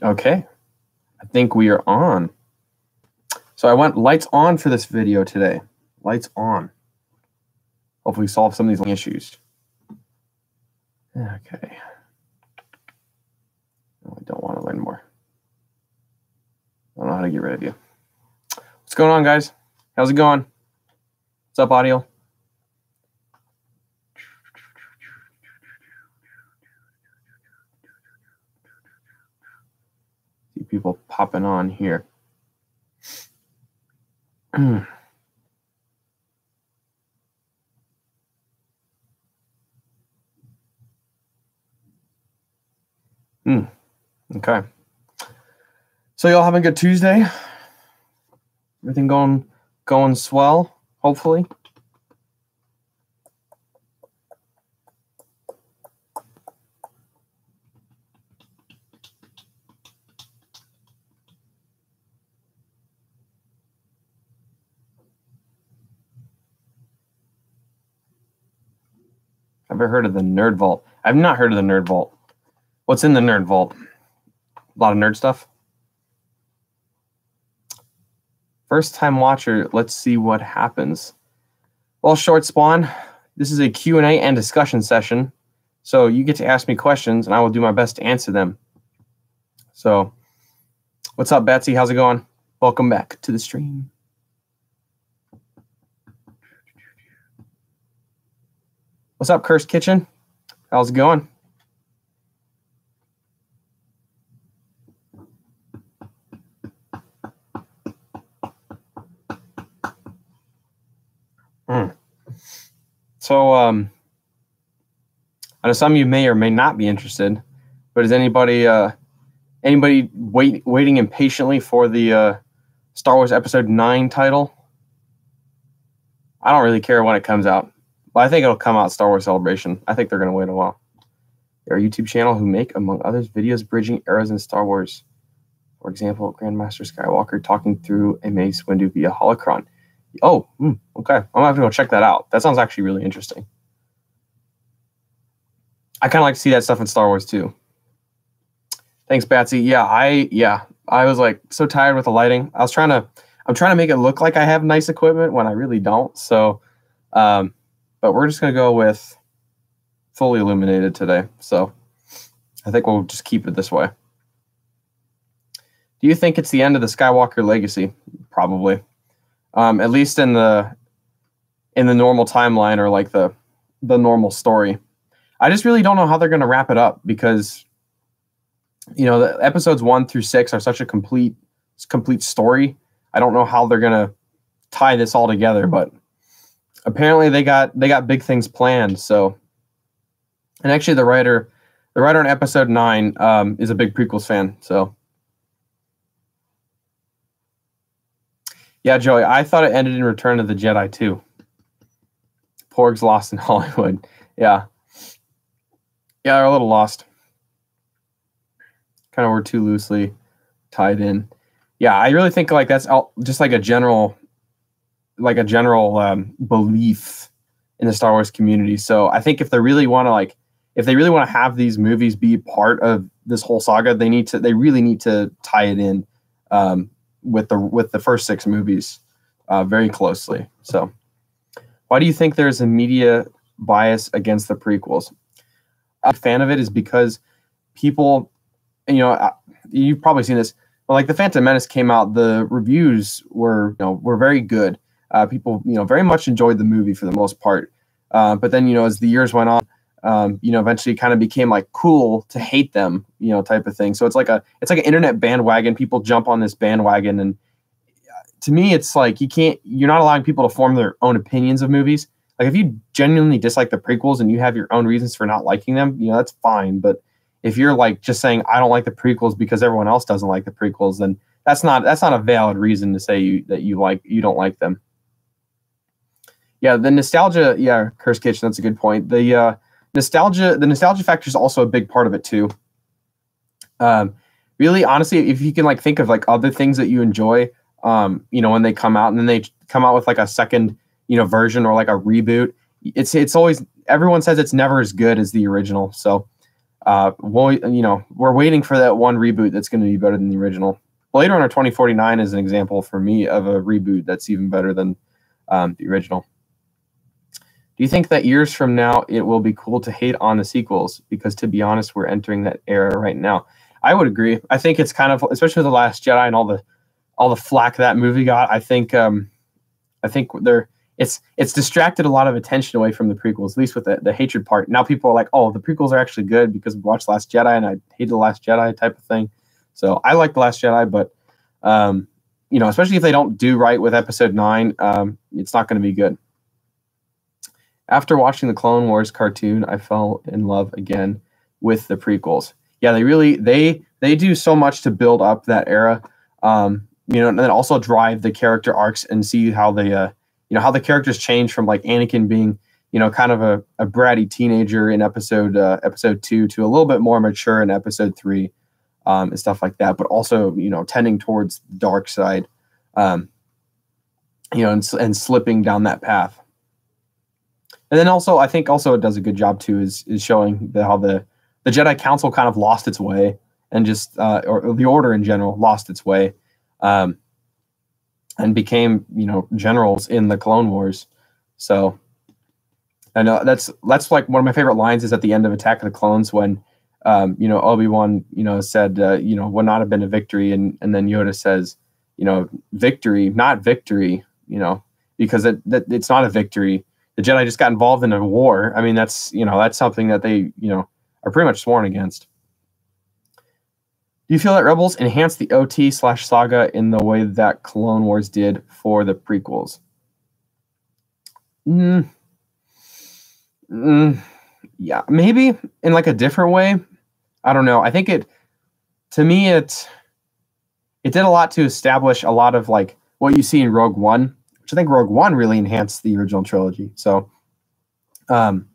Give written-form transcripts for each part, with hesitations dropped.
Okay, I think we are on. So I went lights on for this video today. Lights on. Hopefully solve some of these issues. Okay. No, I don't want to learn more. I don't know how to get rid of you. What's going on, guys? How's it going? What's up, audio? See people popping on here. Okay. So y'all having a good Tuesday? Everything going swell, hopefully. I've ever heard of the Nerd Vault. I've not heard of the Nerd Vault. What's in the Nerd Vault? A lot of nerd stuff. First time watcher, let's see what happens. Well, Short Spawn, this is a Q&A and discussion session. So you get to ask me questions and I will do my best to answer them. So what's up, Betsy? How's it going? Welcome back to the stream. What's up, Cursed Kitchen? How's it going? So, I know some of you may or may not be interested, but is anybody waiting impatiently for the Star Wars Episode 9 title? I don't really care when it comes out, but I think it'll come out Star Wars Celebration. I think they're going to wait a while. They're a YouTube channel who make, among others, videos bridging eras in Star Wars. For example, Grandmaster Skywalker talking through a Mace Windu via holocron. Oh, okay. I'm going to have to go check that out. That sounds actually really interesting. I kind of like to see that stuff in Star Wars too. Thanks, Batsy. Yeah, I was like so tired with the lighting. I'm trying to make it look like I have nice equipment when I really don't. So, but we're just going to go with fully illuminated today. So I think we'll just keep it this way. Do you think it's the end of the Skywalker legacy? Probably. At least in the normal timeline or like the normal story. I just really don't know how they're going to wrap it up because, you know, the episodes 1 through 6 are such a complete story. I don't know how they're going to tie this all together, but apparently they got big things planned. So, and actually the writer on episode 9 is a big Prequels fan. So. Yeah, Joey, I thought it ended in Return of the Jedi too. Porg's lost in Hollywood. Yeah. Yeah, they're a little lost. Kind of were too loosely tied in. Yeah, I really think like that's just like a general belief in the Star Wars community. So I think if they really want to have these movies be part of this whole saga, they really need to tie it in with the first 6 movies very closely. So why do you think there's a media bias against the prequels? I'm a fan of it is because people, you know, you've probably seen this, but like the Phantom Menace came out, the reviews were very good. People, you know, very much enjoyed the movie for the most part. But then, you know, as the years went on, you know, eventually kind of became like cool to hate them, you know, type of thing. So it's like an internet bandwagon. People jump on this bandwagon. And to me, it's like, you're not allowing people to form their own opinions of movies. Like if you genuinely dislike the prequels and you have your own reasons for not liking them, you know, that's fine. But if you're like just saying, I don't like the prequels because everyone else doesn't like the prequels, then that's not a valid reason to say that you don't like them. Yeah. The nostalgia. Yeah. Cursed Kitchen. That's a good point. The nostalgia factor is also a big part of it too. Really, honestly, if you can like think of like other things that you enjoy, you know, when they come out and then they come out with like a second, you know, version or like a reboot, it's always, everyone says it's never as good as the original. So we're waiting for that one reboot that's going to be better than the original. Blade Runner 2049 is an example for me of a reboot that's even better than the original. Do you think that years from now it will be cool to hate on the sequels? Because to be honest, we're entering that era right now. I would agree. I think it's kind of, especially The Last Jedi and all the flack that movie got. I think it's distracted a lot of attention away from the prequels, at least with the hatred part. Now people are like, oh, the prequels are actually good because we watched Last Jedi and I hated The Last Jedi type of thing. So I like The Last Jedi, but especially if they don't do right with Episode 9, it's not going to be good. After watching the Clone Wars cartoon, I fell in love again with the prequels. Yeah, they do so much to build up that era, and then also drive the character arcs and see how they, how the characters change from like Anakin being, kind of a bratty teenager in episode 2 to a little bit more mature in episode 3, and stuff like that. But also, tending towards the dark side, and slipping down that path. And then also, I think also it does a good job too is showing how the Jedi Council kind of lost its way and just or the Order in general lost its way, and became generals in the Clone Wars. So I know that's like one of my favorite lines is at the end of Attack of the Clones when Obi-Wan said would not have been a victory, and then Yoda says victory, not victory, because it's not a victory. The Jedi just got involved in a war. I mean, that's something that they, are pretty much sworn against. Do you feel that Rebels enhanced the OT/saga in the way that Clone Wars did for the prequels? Yeah, maybe in like a different way. I don't know. I think to me, it did a lot to establish a lot of like what you see in Rogue One, which I think Rogue One really enhanced the original trilogy. So, kind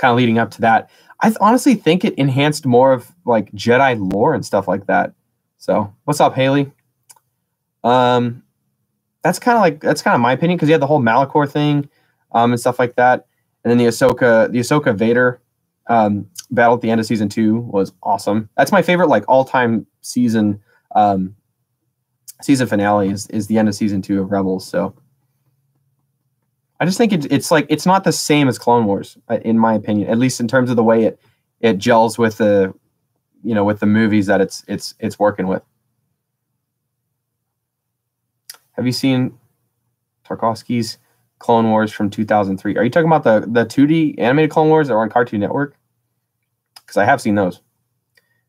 of leading up to that, I honestly think it enhanced more of like Jedi lore and stuff like that. So, what's up, Haley? That's kind of my opinion because you had the whole Malachor thing, and stuff like that, and then the Ahsoka Vader battle at the end of season 2 was awesome. That's my favorite like all-time season finale is the end of season 2 of Rebels. So. I just think it's like it's not the same as Clone Wars, in my opinion, at least in terms of the way it gels with the with the movies that it's working with. Have you seen Tarkovsky's Clone Wars from 2003? Are you talking about the 2D animated Clone Wars that were on Cartoon Network? Because I have seen those.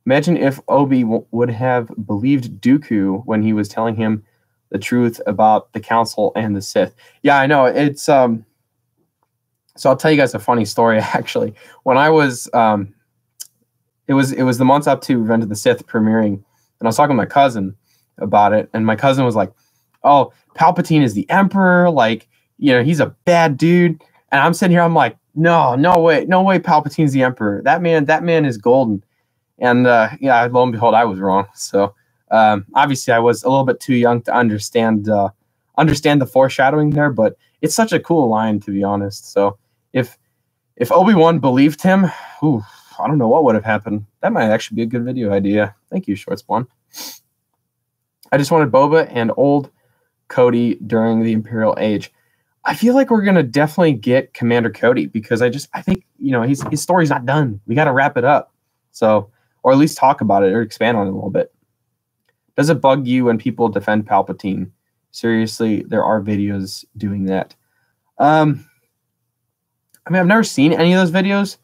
Imagine if Obi would have believed Dooku when he was telling him the truth about the Council and the Sith. Yeah, I know. It's so I'll tell you guys a funny story actually. When I was it was the months up to Revenge of the Sith premiering, and I was talking to my cousin about it, and my cousin was like, "Oh, Palpatine is the Emperor, like, he's a bad dude." And I'm sitting here, I'm like, No way, Palpatine's the Emperor. That man is golden. And yeah, lo and behold, I was wrong. So obviously, I was a little bit too young to understand the foreshadowing there, but it's such a cool line, to be honest. So if Obi-Wan believed him, I don't know what would have happened. That might actually be a good video idea. Thank you, Shortspawn. I just wanted Boba and old Cody during the Imperial Age. I feel like we're gonna definitely get Commander Cody because I think his story's not done. We got to wrap it up. So, or at least talk about it or expand on it a little bit. Does it bug you when people defend Palpatine? Seriously, there are videos doing that. I mean, I've never seen any of those videos.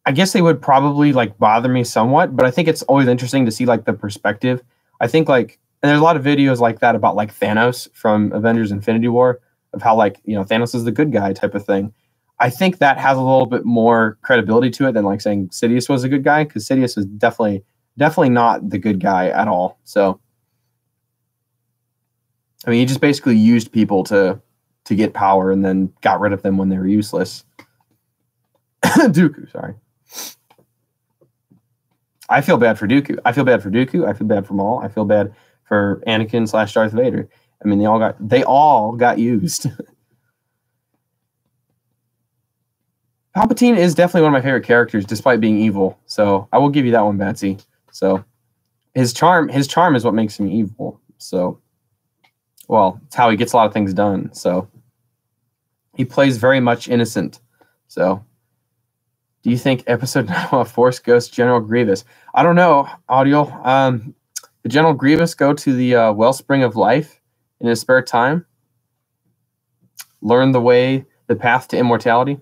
I guess they would probably like bother me somewhat, but I think it's always interesting to see like the perspective. I think like, and there's a lot of videos like that about like Thanos from Avengers Infinity War of how like, Thanos is the good guy type of thing. I think that has a little bit more credibility to it than like saying Sidious was a good guy, because Sidious was definitely not the good guy at all. So, I mean, he just basically used people to get power and then got rid of them when they were useless. Dooku, sorry. I feel bad for Dooku. I feel bad for Maul. I feel bad for Anakin / Darth Vader. I mean, they all got used. Palpatine is definitely one of my favorite characters, despite being evil. So I will give you that one, Batsy. So his charm is what makes him evil. So, well, it's how he gets a lot of things done. So he plays very much innocent. So, do you think Episode 9 will Force Ghost General Grievous? I don't know, Audio. Did General Grievous go to the wellspring of life in his spare time? Learn the path to immortality?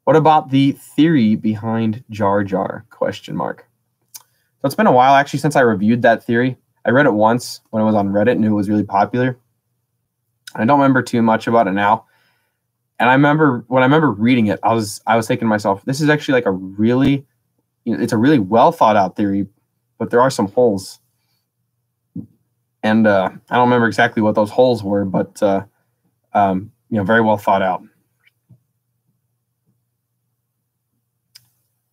What about the theory behind Jar Jar? Question mark. So it's been a while actually since I reviewed that theory. I read it once when it was on Reddit and it was really popular. I don't remember too much about it now. And I remember reading it, I was thinking to myself, this is actually like it's a really well thought out theory, but there are some holes. And I don't remember exactly what those holes were, but very well thought out.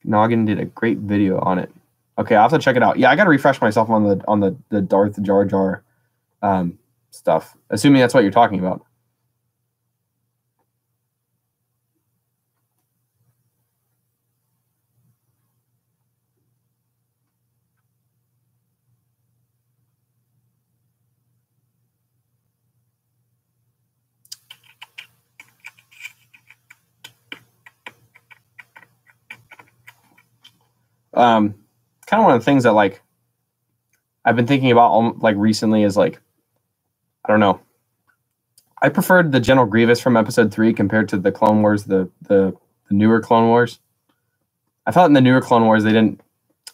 Noggin did a great video on it. Okay, I'll have to check it out. Yeah, I got to refresh myself on the Darth Jar Jar stuff, assuming that's what you're talking about. Kind of one of the things that like I've been thinking about like recently is like, I don't know. I preferred the General Grievous from Episode 3 compared to the Clone Wars, the newer Clone Wars. I thought in the newer Clone Wars they didn't.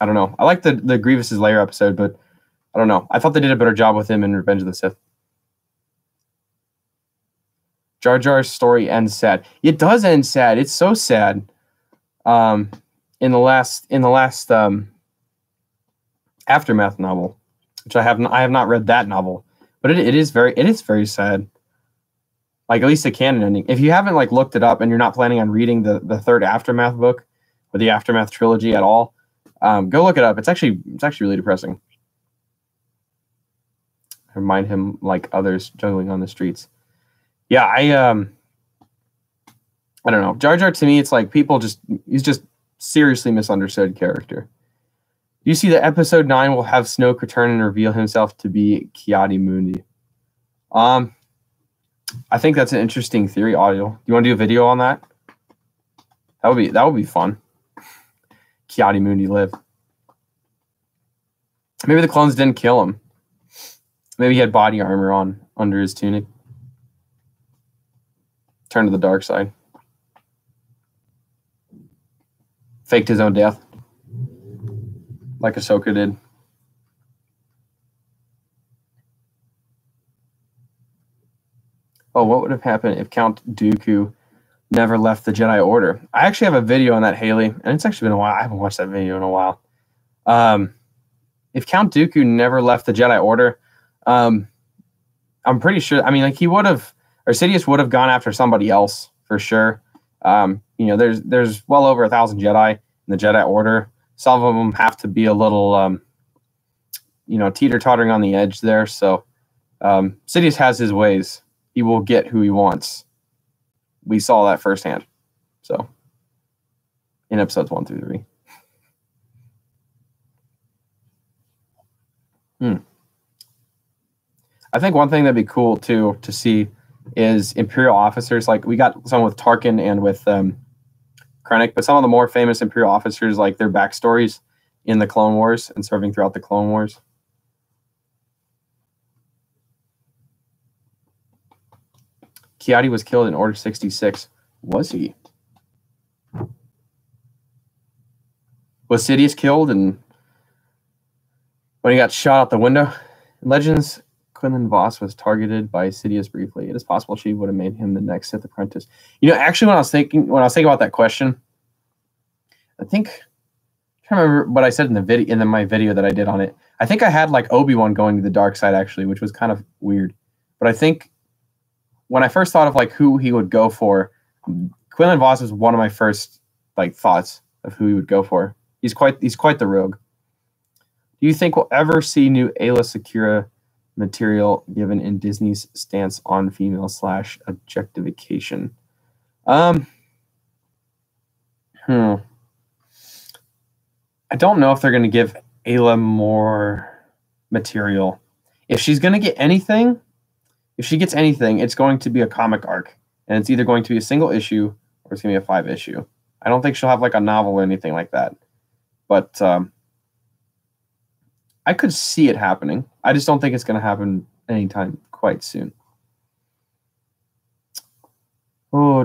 I don't know. I like the Grievous's lair episode, but I don't know. I thought they did a better job with him in Revenge of the Sith. Jar Jar's story ends sad. It does end sad. It's so sad. In the last Aftermath novel, which I have not read that novel, but it is very sad. Like at least the canon ending. If you haven't like looked it up and you're not planning on reading the third Aftermath book or the Aftermath trilogy at all, go look it up. It's actually really depressing. Remind him like others juggling on the streets. Yeah, I don't know. Jar Jar to me, it's like he's just seriously misunderstood character. Do you see that Episode 9 will have Snoke return and reveal himself to be Ki-Adi-Mundi? I think that's an interesting theory, Audio. Do you want to do a video on that? That would be fun. Ki-Adi-Mundi live. Maybe the clones didn't kill him. Maybe he had body armor on under his tunic. Turn to the dark side. Faked his own death. Like Ahsoka did. Oh, what would have happened if Count Dooku never left the Jedi Order? I actually have a video on that, Haley, and it's actually been a while. I haven't watched that video in a while. If Count Dooku never left the Jedi Order, I'm pretty sure. I mean, like he would have, or Sidious would have gone after somebody else for sure. There's well over 1,000 Jedi in the Jedi Order. Some of them have to be a little, teeter-tottering on the edge there. So Sidious has his ways. He will get who he wants. We saw that firsthand. So in episodes 1 through 3. I think one thing that'd be cool too to see is Imperial officers. Like we got some with Tarkin and with Krennic, but some of the more famous Imperial officers, like their backstories in the Clone Wars and serving throughout the Clone Wars. Ki-Adi was killed in Order 66. Was he? Was Sidious killed and when he got shot out the window? In Legends, Quinlan Voss was targeted by Sidious briefly. It is possible she would have made him the next Sith apprentice. Actually, when I was thinking about that question, I can't remember what I said in the video, my video that I did on it. I think I had like Obi-Wan going to the dark side actually, which was kind of weird. But I think when I first thought of like who he would go for, Quinlan Voss was one of my first like thoughts of who he would go for. He's quite the rogue. Do you think we'll ever see new Ayla Secura material given in Disney's stance on female / objectification? Hmm. I don't know if they're going to give Ayla more material. If she's going to get anything, if she gets anything, it's going to be a comic arc, and it's either going to be a single issue or it's going to be a 5 issue. I don't think she'll have like a novel or anything like that, but I could see it happening. I just don't think it's going to happen anytime quite soon. Oh,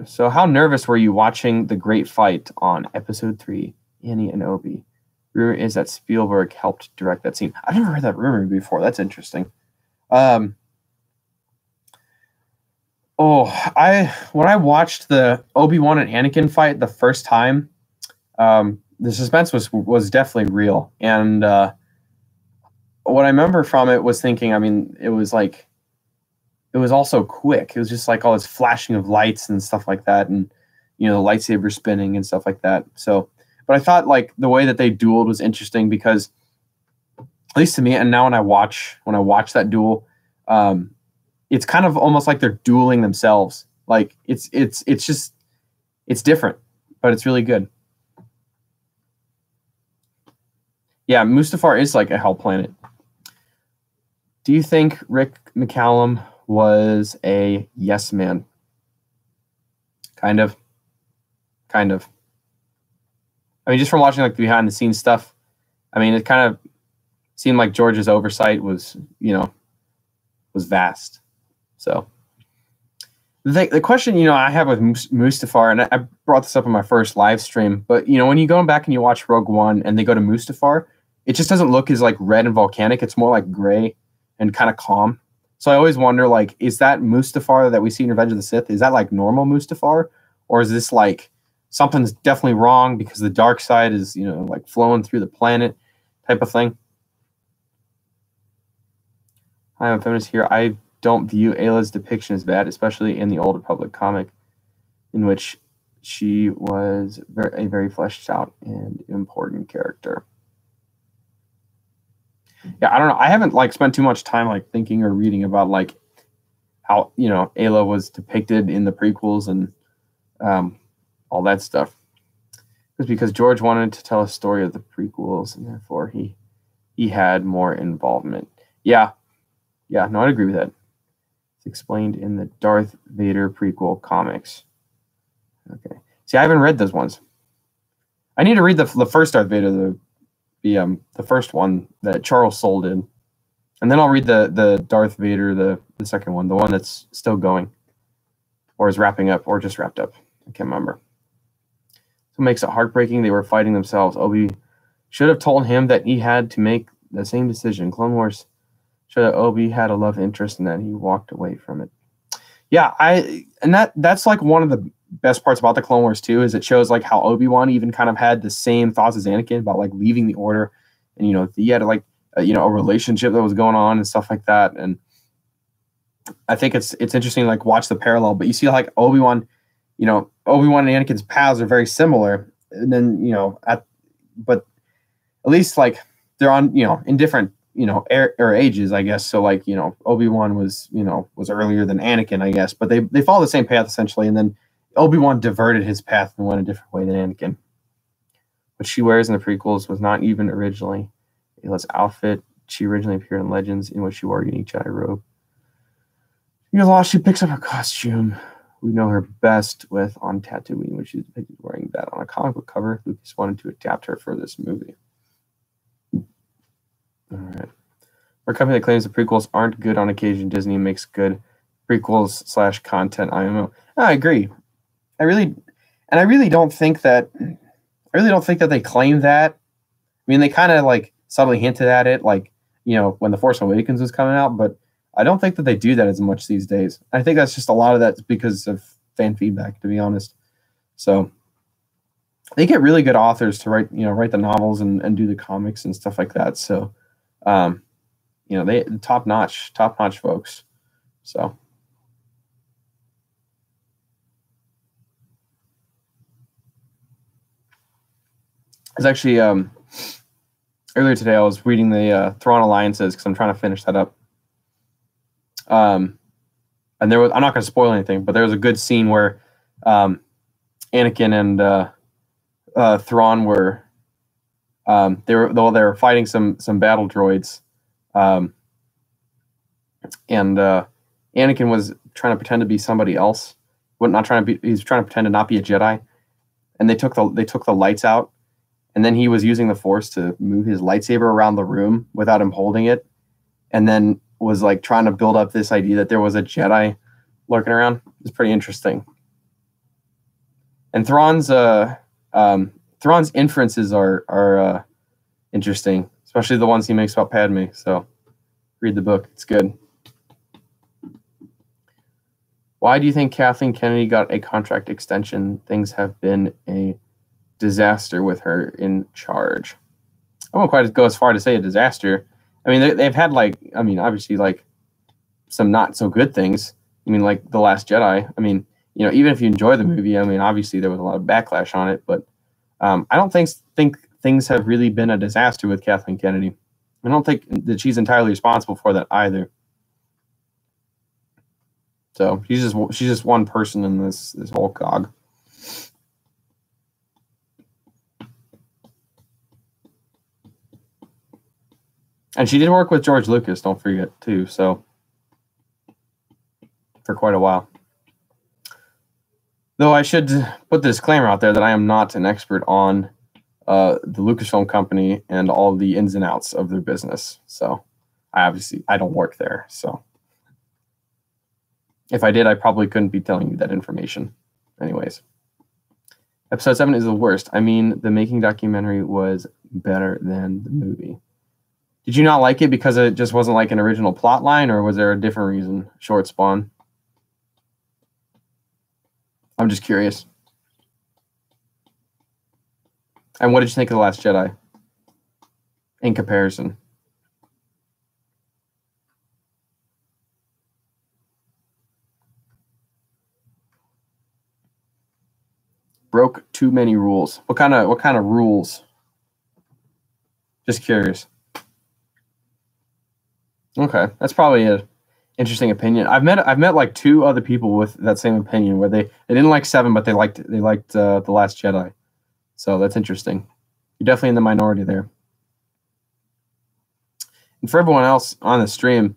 so how nervous were you watching the great fight on episode 3, Annie and Obi? Rumor is that Spielberg helped direct that scene. I've never heard that rumor before. That's interesting. When I watched the Obi-Wan and Anakin fight the first time, the suspense was definitely real. And what I remember from it was thinking, I mean, it was also quick. It was just like all this flashing of lights and stuff like that, and the lightsaber spinning and stuff like that. So, but I thought like the way that they dueled was interesting because, at least to me, and now when I watch that duel, it's kind of almost like they're dueling themselves. Like it's different, but it's really good. Yeah, Mustafar is like a hell planet. Do you think Rick McCallum was a yes man? Kind of. I mean, just from watching like behind the scenes stuff, I mean, it kind of seemed like George's oversight was vast. So the question, I have with Mustafar, and I brought this up in my first live stream, but when you go back and you watch Rogue One and they go to Mustafar, it just doesn't look as like red and volcanic. It's more like gray and kind of calm. So I always wonder, like, is that Mustafar that we see in Revenge of the Sith? Is that like normal Mustafar, or is this like something's definitely wrong because the dark side is like flowing through the planet type of thing? I'm a feminist here. I don't view Ayla's depiction as bad, especially in the Old Republic comic, in which she was a very fleshed out and important character. Yeah, I don't know. I haven't like spent too much time like thinking or reading about like how Ayla was depicted in the prequels and all that stuff. It was because George wanted to tell a story of the prequels, and therefore he had more involvement. Yeah, no, I'd agree with that. It's explained in the Darth Vader prequel comics. Okay, see, I haven't read those ones. I need to read the first Darth Vader, the first one that Charles Soule did, and then I'll read the Darth Vader, the second one, the one that's still going, or is wrapping up, or just wrapped up. I can't remember. So it makes it heartbreaking. They were fighting themselves. Obi should have told him that he had to make the same decision. Clone Wars showed that Obi had a love interest and that he walked away from it. Yeah, that's like one of the best parts about the Clone Wars too, is it shows like how Obi-Wan even kind of had the same thoughts as Anakin about like leaving the Order, and he had like a relationship that was going on and stuff like that. And I think it's interesting to like watch the parallel, but you see like Obi-Wan and Anakin's paths are very similar, and then but at least like they're on in different or ages, I guess. So like Obi-Wan was earlier than Anakin, I guess, but they follow the same path essentially, and then Obi-Wan diverted his path and went a different way than Anakin. What she wears in the prequels was not even originally Ayla's outfit. She originally appeared in Legends, in which she wore a unique Jedi robe. She picks up her costume. We know her best with on Tatooine, when she's depicted wearing that on a comic book cover. Lucas wanted to adapt her for this movie. All right. For a company that claims the prequels aren't good on occasion, Disney makes good prequels / content IMO. I agree. I really don't think that they claim that. I mean, they kind of like subtly hinted at it, like when The Force Awakens was coming out, but I don't think that they do that as much these days. I think that's just a lot of that's because of fan feedback, to be honest. So they get really good authors to write the novels and do the comics and stuff like that. So, they top notch folks. So. I was actually earlier today. I was reading the Thrawn Alliances because I'm trying to finish that up. And I'm not going to spoil anything, but there was a good scene where Anakin and Thrawn were they were fighting some battle droids, and Anakin was trying to pretend to be somebody else. He's trying to pretend to not be a Jedi, and they took the lights out, and then he was using the Force to move his lightsaber around the room without him holding it, and then was like trying to build up this idea that there was a Jedi lurking around. It's pretty interesting. And Thrawn's inferences are interesting, especially the ones he makes about Padme. So read the book; it's good. Why do you think Kathleen Kennedy got a contract extension? Things have been a disaster with her in charge. I won't quite go as far to say a disaster. I mean, they've had obviously some not so good things. I mean, like The Last Jedi. I mean, even if you enjoy the movie, I mean, obviously there was a lot of backlash on it, but I don't think things have really been a disaster with Kathleen Kennedy. I don't think that she's entirely responsible for that either. So she's just one person in this whole cog. And she did work with George Lucas, don't forget, too. So for quite a while. Though I should put the disclaimer out there that I am not an expert on the Lucasfilm company and all the ins and outs of their business. So I don't work there. So if I did, I probably couldn't be telling you that information. Anyways, episode 7 is the worst. I mean, the making documentary was better than the movie. Did you not like it because it just wasn't like an original plot line, or was there a different reason? Short Spawn. I'm just curious. And what did you think of The Last Jedi in comparison? Broke too many rules. What kind of rules? Just curious. Okay, that's probably an interesting opinion. I've met like 2 other people with that same opinion where they didn't like 7, but they liked The Last Jedi. So that's interesting. You're definitely in the minority there. And for everyone else on the stream,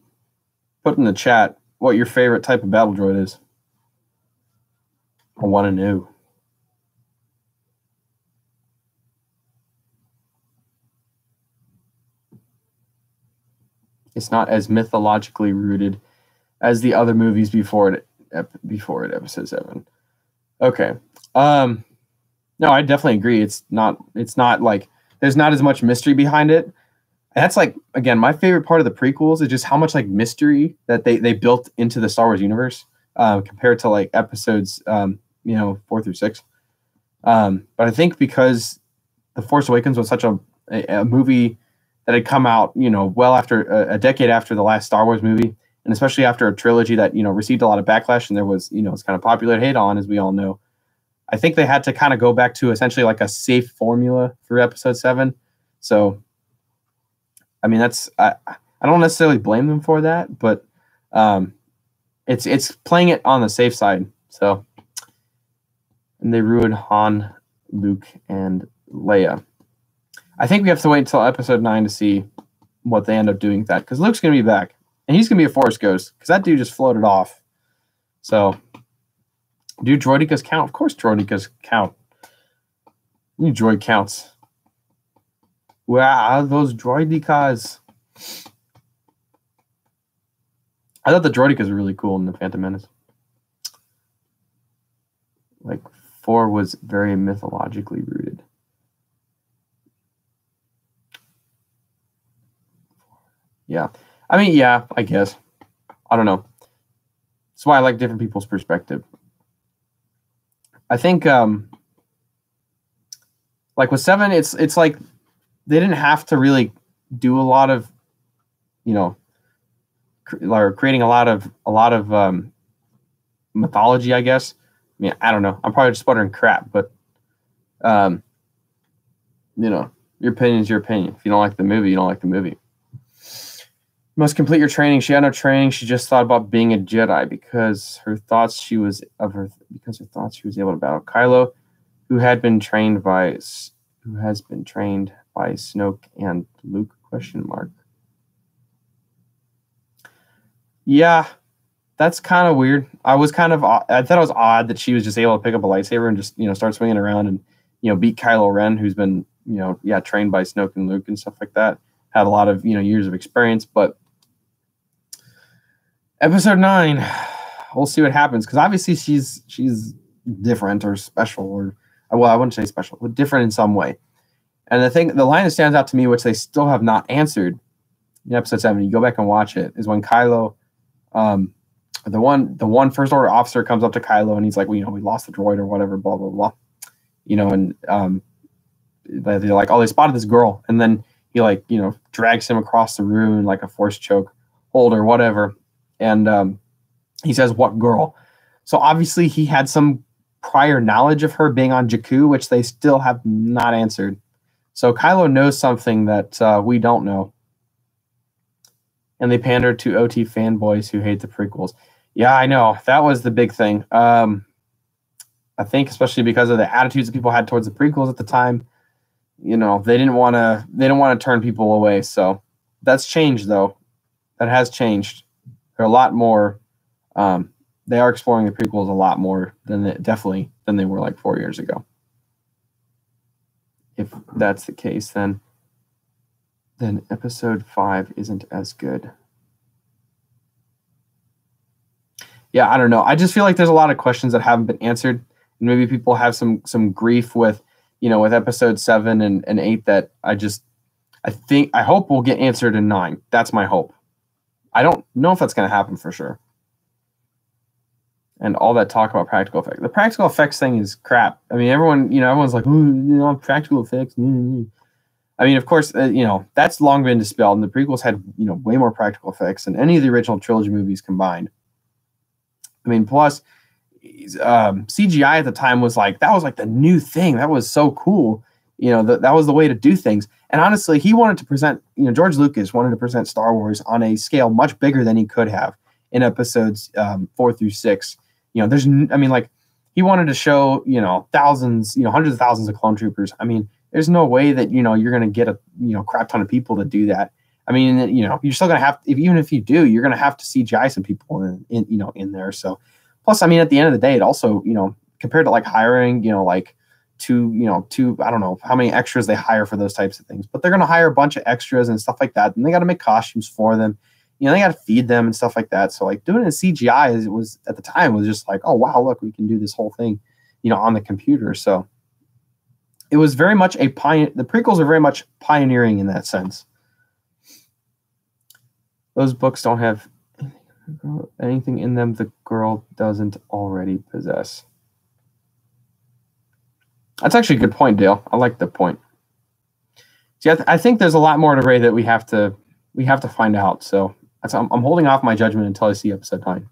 put in the chat what your favorite type of battle droid is. I want to know. It's not as mythologically rooted as the other movies before it, episode 7. Okay. No, I definitely agree. It's not like there's not as much mystery behind it. And that's like, again, my favorite part of the prequels is just how much like mystery that they built into the Star Wars universe compared to like episodes 4 through 6. But I think because The Force Awakens was such a movie that had come out, well after a decade after the last Star Wars movie, and especially after a trilogy that, received a lot of backlash and there was, it's kind of popular hate on, as we all know. I think they had to kind of go back to essentially like a safe formula for episode 7. So, I mean, I don't necessarily blame them for that, but it's playing it on the safe side. So, and they ruined Han, Luke, and Leia. I think we have to wait until episode 9 to see what they end up doing with that, because Luke's going to be back, and he's going to be a Force ghost, because that dude just floated off. So, do droidicas count? Of course droidicas count. New droid counts. Wow, those droidicas. I thought the droidicas were really cool in The Phantom Menace. Like, 4 was very mythologically rooted. Yeah. I mean, yeah, I guess. I don't know. That's why I like different people's perspective. I think, like with 7, it's like they didn't have to really do a lot of, or creating a lot of mythology, I guess. I mean, I don't know. I'm probably just sputtering crap, but, your opinion is your opinion. If you don't like the movie, you don't like the movie. Must complete your training. She had no training. She just thought about being a Jedi because her thoughts she was able to battle Kylo. who had been trained by who has been trained by Snoke and Luke? Question mark. Yeah, that's kind of weird. I thought it was odd that she was just able to pick up a lightsaber and just start swinging around and beat Kylo Ren, who's been trained by Snoke and Luke and stuff like that. Had a lot of years of experience, but Episode 9, we'll see what happens because obviously she's different or special or well, I wouldn't say special, but different in some way. And the line that stands out to me, which they still have not answered in Episode 7, you go back and watch it, is when Kylo, the one First Order officer comes up to Kylo and he's like, we lost the droid or whatever, blah blah blah, and they're like, oh, they spotted this girl, and then he drags him across the room in like a force choke hold or whatever, and he says, what girl? So obviously he had some prior knowledge of her being on Jakku, which they still have not answered. So Kylo knows something that we don't know. And they pander to OT fanboys who hate the prequels. Yeah, I know. That was the big thing. I think especially because of the attitudes that people had towards the prequels at the time, they didn't want to turn people away. So that's changed, though. That has changed. They're a lot more. They are exploring the prequels a lot more than they were like 4 years ago. If that's the case, then Episode 5 isn't as good. Yeah, I don't know. I just feel like there's a lot of questions that haven't been answered, and maybe people have some grief with with Episode 7 and 8 that I hope will get answered in 9. That's my hope. I don't know if that's going to happen for sure. And all that talk about practical effects. The practical effects thing is crap. I mean, everyone's like, practical effects. I mean, of course, that's long been dispelled, and the prequels had, way more practical effects than any of the original trilogy movies combined. I mean, plus, CGI at the time was like the new thing. That was so cool. That was the way to do things. And honestly, he wanted to present, George Lucas wanted to present Star Wars on a scale much bigger than he could have in episodes 4 through 6. He wanted to show, thousands, hundreds of thousands of clone troopers. I mean, there's no way that, you're going to get a, crap ton of people to do that. I mean, you're still going to have, even if you do, you're going to have to CGI some people in there. So plus, I mean, at the end of the day, it also, compared to like hiring, two, I don't know how many extras they hire for those types of things, but they're going to hire a bunch of extras and stuff like that. And they got to make costumes for them. They got to feed them and stuff like that. So like doing it in CGI it was at the time was just like, oh, wow, look, we can do this whole thing, on the computer. So it was very much the prequels are very much pioneering in that sense. Those books don't have anything in them the girl doesn't already possess. That's actually a good point, Dale. I like the point. See, I think there's a lot more to Rey that we have to find out. So I'm holding off my judgment until I see Episode 9.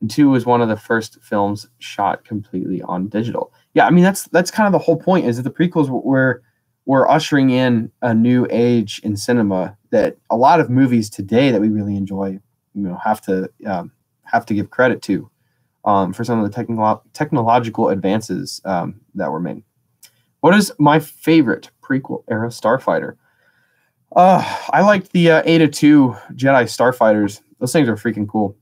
And 2 was one of the first films shot completely on digital. Yeah, I mean that's kind of the whole point. Is that the prequels were ushering in a new age in cinema that a lot of movies today that we really enjoy, have to give credit to. For some of the technological advances that were made. What is my favorite prequel era starfighter? I liked the Eta-2 Jedi starfighters. Those things are freaking cool.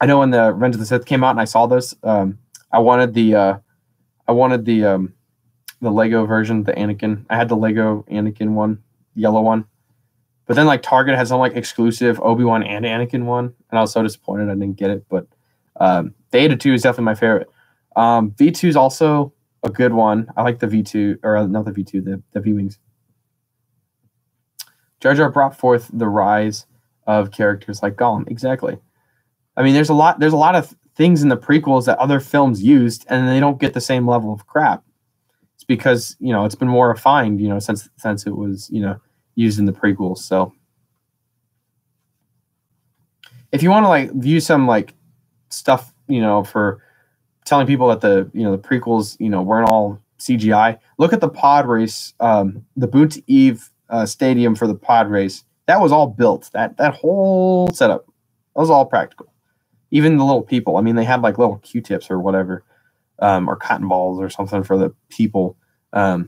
I know when the Revenge of the Sith came out and I saw this, I wanted the Lego version, the Anakin. I had the Lego Anakin one, yellow one. But then like Target had some like exclusive Obi-Wan and Anakin one, and I was so disappointed I didn't get it. But the Eta-2 is definitely my favorite. V2 is also a good one. I like the V2, or not the V2, the V-Wings. Jar Jar brought forth the rise of characters like Gollum. Exactly. I mean, there's a lot of things in the prequels that other films used, and they don't get the same level of crap. It's because, it's been more refined, since it was, used in the prequels. So if you want to like view some like stuff, for telling people that the prequels, weren't all CGI, look at the pod race, the Boonta Eve stadium for the pod race. That was all built. That whole setup, that was all practical. Even the little people. I mean, they had like little Q-tips or whatever. or cotton balls or something for the people. But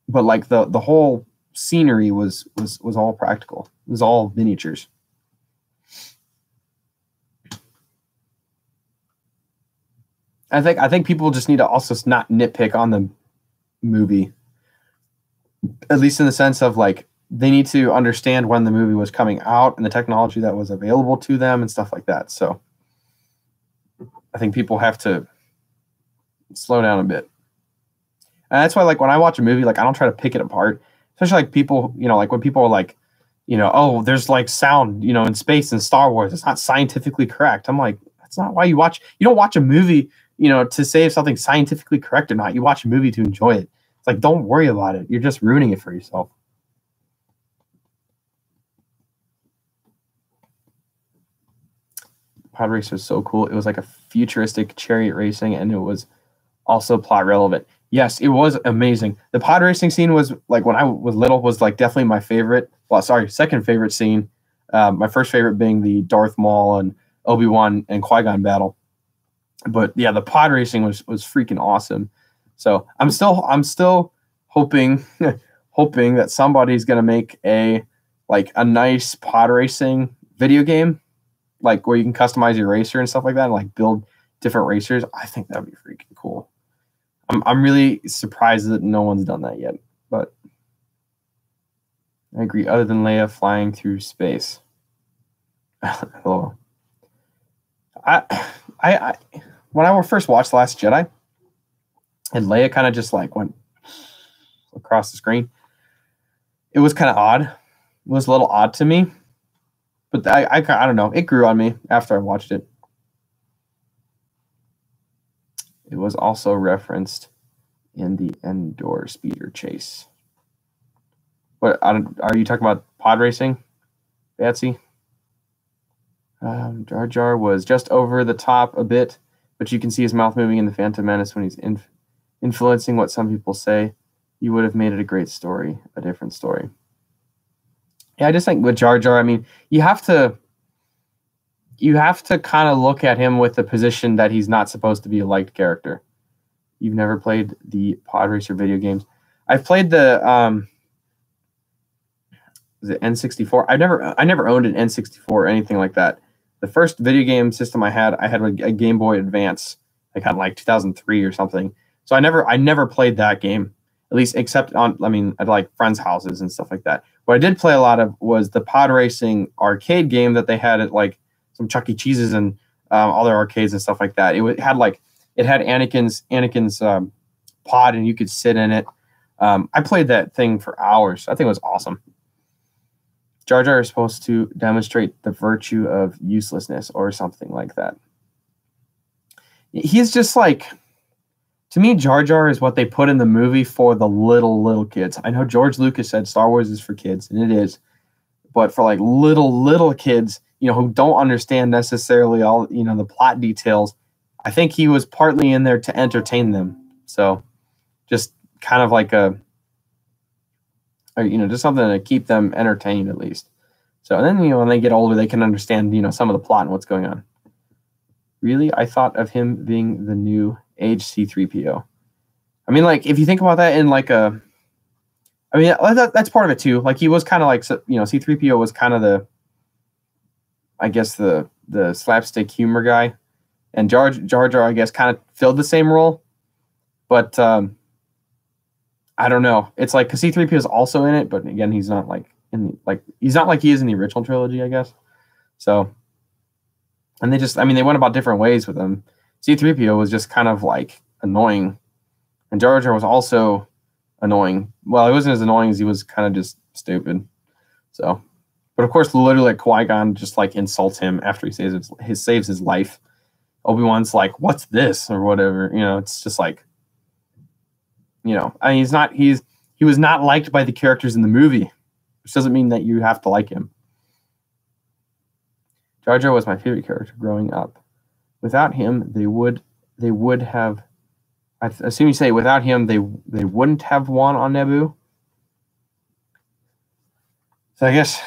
like the whole scenery was all practical. It was all miniatures. I think people just need to also not nitpick on the movie, at least in the sense of like they need to understand when the movie was coming out and the technology that was available to them and stuff like that. So I think people have to slow down a bit. And that's why, like, when I watch a movie, like, I don't try to pick it apart, especially like people, like when people are like, oh, there's like sound, in space in Star Wars. It's not scientifically correct. I'm like, that's not why you watch. You don't watch a movie, to say if something's scientifically correct or not. You watch a movie to enjoy it. It's like, don't worry about it. You're just ruining it for yourself. Pod race was so cool. It was like a futuristic chariot racing, and it was also plot relevant. Yes, it was amazing. The pod racing scene was like when I was little was like definitely my favorite. Well, sorry, second favorite scene. My first favorite being the Darth Maul and Obi-Wan and Qui-Gon battle. But yeah, the pod racing was freaking awesome. So I'm still hoping hoping that somebody's gonna make a nice pod racing video game, like where you can customize your racer and stuff like that, and like build different racers. I think that'd be freaking cool. I'm really surprised that no one's done that yet, but I agree. Other than Leia flying through space, hello. I when I first watched The Last Jedi, and Leia kind of just like went across the screen, it was kind of odd. It was a little odd to me, but I don't know. It grew on me after I watched it. It was also referenced in the Endor speeder chase. What are you talking about? Pod racing, Batsy? Jar Jar was just over the top a bit, but you can see his mouth moving in the Phantom Menace when he's influencing what some people say. You would have made it a great story, a different story. Yeah, I just think with Jar Jar, I mean, you have to kind of look at him with the position that he's not supposed to be a liked character. You've never played the Pod Racer video games. I've played the is it N64? I never owned an N64 or anything like that. The first video game system I had a Game Boy Advance. I got like 2003 or something. So I never played that game, at least except at like friends' houses and stuff like that. What I did play a lot of was the pod racing arcade game that they had at like some Chuck E. Cheese's and other arcades and stuff like that. It had Anakin's pod, and you could sit in it. I played that thing for hours. I think it was awesome. Jar Jar is supposed to demonstrate the virtue of uselessness or something like that. He's just like, to me, Jar Jar is what they put in the movie for the little kids. I know George Lucas said Star Wars is for kids, and it is. But for like little kids, who don't understand necessarily all, the plot details, I think he was partly in there to entertain them. So just kind of like just something to keep them entertained at least. So and then, when they get older, they can understand, some of the plot and what's going on. Really? I thought of him being the new age C-3PO. I mean, like, if you think about that in like that's part of it too. Like, he was kind of like, C-3PO was kind of the slapstick humor guy. And Jar Jar, I guess, kind of filled the same role. But I don't know. It's like, because C-3PO is also in it, but again, he's not like he's not like he is in the original trilogy, I guess. So, and they went about different ways with him. C-3PO was just kind of like annoying, and Jar Jar was also annoying. Well, he wasn't as annoying as he was kind of just stupid. So, but of course, literally, like, Qui-Gon just like insults him after he saves his life. Obi-Wan's like, "What's this?" or whatever. It's just like, I mean, he was not liked by the characters in the movie, which doesn't mean that you have to like him. Jar Jar was my favorite character growing up. Without him, they would have. I assume you say without him, they wouldn't have won on Naboo. So I guess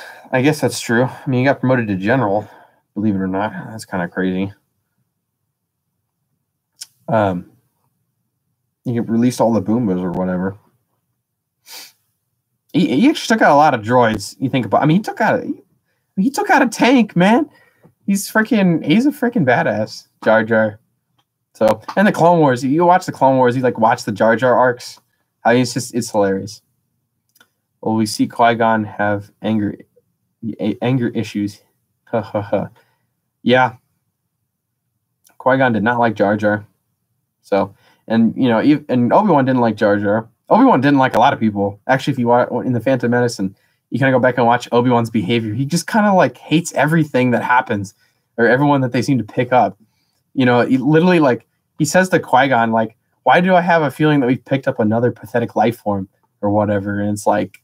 that's true. I mean, he got promoted to general, believe it or not. That's kind of crazy. He released all the Boombas or whatever. He actually took out a lot of droids. You think about, I mean, he took out a tank, man. He's a freaking badass, Jar Jar. So, and the Clone Wars, you watch the Clone Wars, you like watch the Jar Jar arcs. It's hilarious. Well, we see Qui-Gon have anger issues. Yeah. Qui-Gon did not like Jar Jar. So, and and Obi-Wan didn't like Jar Jar. Obi-Wan didn't like a lot of people. Actually, if you watch in the Phantom Menace and you kind of go back and watch Obi-Wan's behavior, he just kind of like hates everything that happens or everyone that they seem to pick up. He literally like he says to Qui-Gon, like, why do I have a feeling that we've picked up another pathetic life form or whatever? And it's like,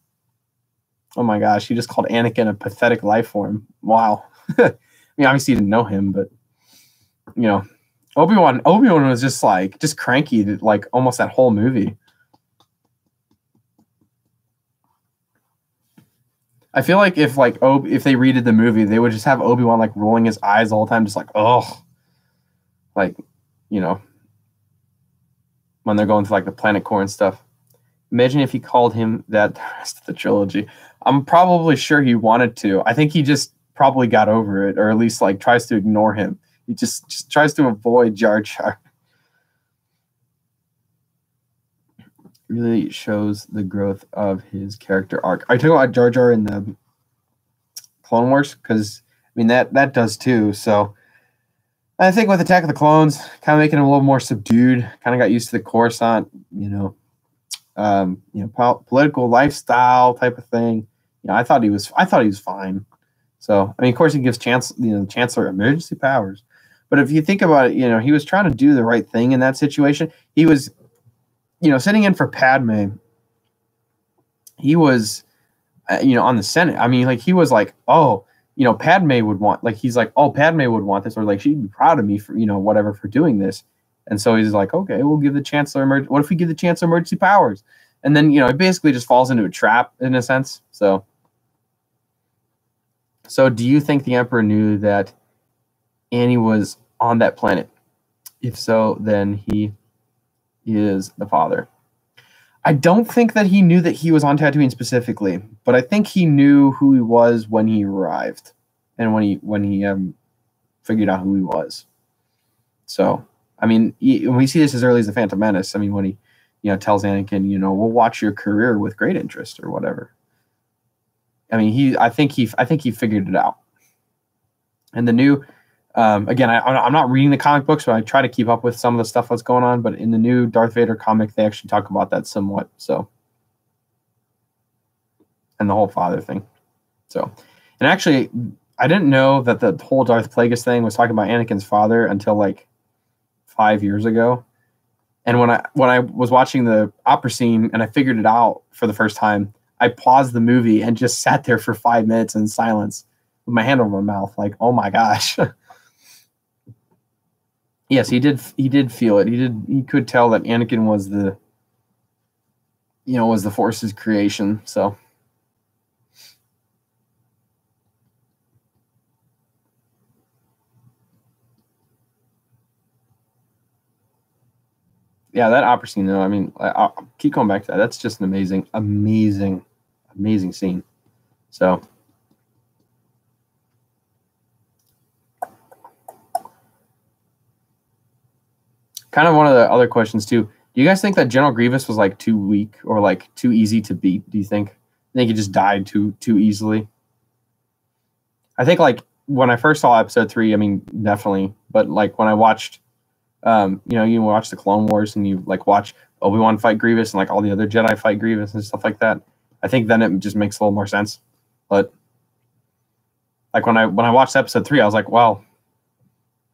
oh my gosh, he just called Anakin a pathetic life form. Wow. I mean, obviously he didn't know him, but Obi-Wan was just cranky like almost that whole movie. I feel like if they redid the movie, they would just have Obi-Wan like rolling his eyes all the time, just like, oh, like, when they're going through like the planet core and stuff. Imagine if he called him that the rest of the trilogy. I'm probably sure he wanted to. I think he just probably got over it, or at least like tries to ignore him. He just tries to avoid Jar Jar. Really shows the growth of his character arc. Are you talking about Jar Jar in the Clone Wars? Because I mean that does too. So I think with Attack of the Clones, kind of making him a little more subdued. Kind of got used to the Coruscant, political lifestyle type of thing. I thought he was fine. So I mean, of course, he gives the Chancellor emergency powers. But if you think about it, he was trying to do the right thing in that situation. He was sitting in for Padme, he was, on the Senate. I mean, like, he was like, oh, Padme would want, like, he's like, oh, Padme would want this, or like, she'd be proud of me for, whatever, for doing this. And so he's like, okay, we'll give the Chancellor, what if we give the Chancellor emergency powers? And then, it basically just falls into a trap in a sense. So do you think the Emperor knew that Annie was on that planet? If so, then he is the father. I don't think that he knew that he was on Tatooine specifically, but I think he knew who he was when he arrived and when he figured out who he was. So, I mean, when we see this as early as the Phantom Menace, I mean, when he, tells Anakin, we'll watch your career with great interest or whatever. I mean, I think he figured it out. And the new, again, I'm not reading the comic books, but I try to keep up with some of the stuff that's going on. But in the new Darth Vader comic, they actually talk about that somewhat. So, and the whole father thing. So, and actually, I didn't know that the whole Darth Plagueis thing was talking about Anakin's father until like 5 years ago. And when I was watching the opera scene and I figured it out for the first time, I paused the movie and just sat there for 5 minutes in silence with my hand over my mouth, like, oh my gosh. Yes, he did feel it. He could tell that Anakin was the Force's creation. So yeah, that opera scene though, I mean, I'll keep going back to that. That's just an amazing scene. So kind of one of the other questions too. Do you guys think that General Grievous was like too weak or like too easy to beat? Do you think he just died too easily? I think like when I first saw episode 3, I mean, definitely. But like when I watched, you watch the Clone Wars and you like watch Obi-Wan fight Grievous and like all the other Jedi fight Grievous and stuff like that. I think then it just makes a little more sense. But like when I watched episode 3, I was like, wow,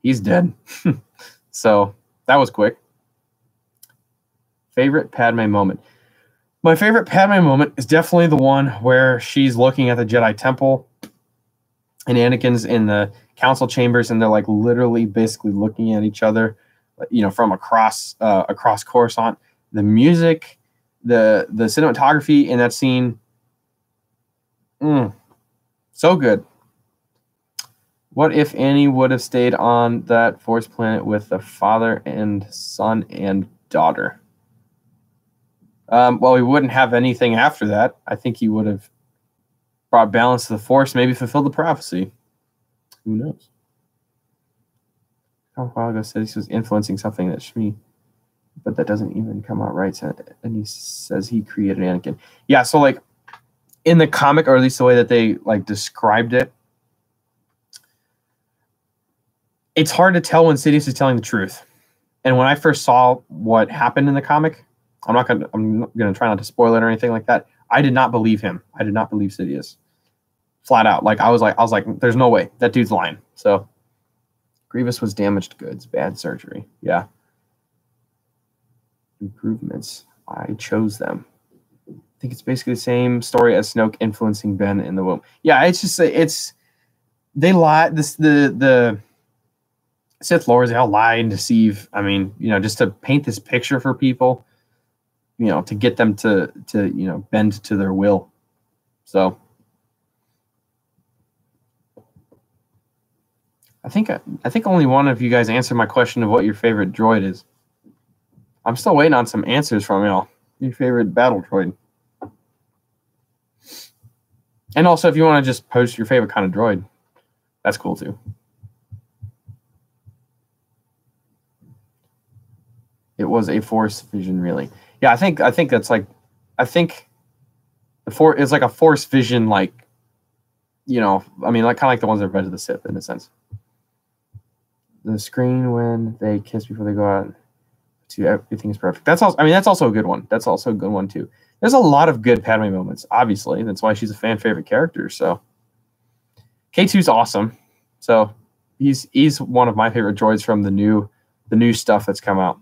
he's dead. So that was quick. Favorite Padme moment. My favorite Padme moment is definitely the one where she's looking at the Jedi Temple and Anakin's in the council chambers and they're like literally basically looking at each other, from across Coruscant. The music, the cinematography in that scene, so good. What if Annie would have stayed on that Force planet with the father and son and daughter? Well, he wouldn't have anything after that. I think he would have brought balance to the Force, maybe fulfilled the prophecy. Who knows? A while ago said he was influencing something that Shmi, but that doesn't even come out right. And he says he created Anakin. Yeah, so like in the comic, or at least the way that they like described it, it's hard to tell when Sidious is telling the truth. And when I first saw what happened in the comic, I'm gonna try not to spoil it or anything like that. I did not believe him. I did not believe Sidious. Flat out. Like I was like, there's no way. That dude's lying. So Grievous was damaged goods, bad surgery. Yeah. Improvements. I chose them. I think it's basically the same story as Snoke influencing Ben in the womb. Yeah, it's just they lie. The Sith Lords, they all lie and deceive. I mean, just to paint this picture for people, to get them to bend to their will. So I think only one of you guys answered my question of what your favorite droid is. I'm still waiting on some answers from y'all. Your favorite battle droid. And also, if you want to just post your favorite kind of droid, that's cool too. It was a Force vision, really. Yeah, I think that's like, the Force is like a Force vision, like, I mean, like kind of like the ones that are Revenge of the Sith in a sense. The screen when they kiss before they go out to everything is perfect. That's also, that's also a good one. That's also a good one too. There's a lot of good Padme moments, obviously. That's why she's a fan favorite character. So K2's awesome. So he's one of my favorite droids from the new stuff that's come out.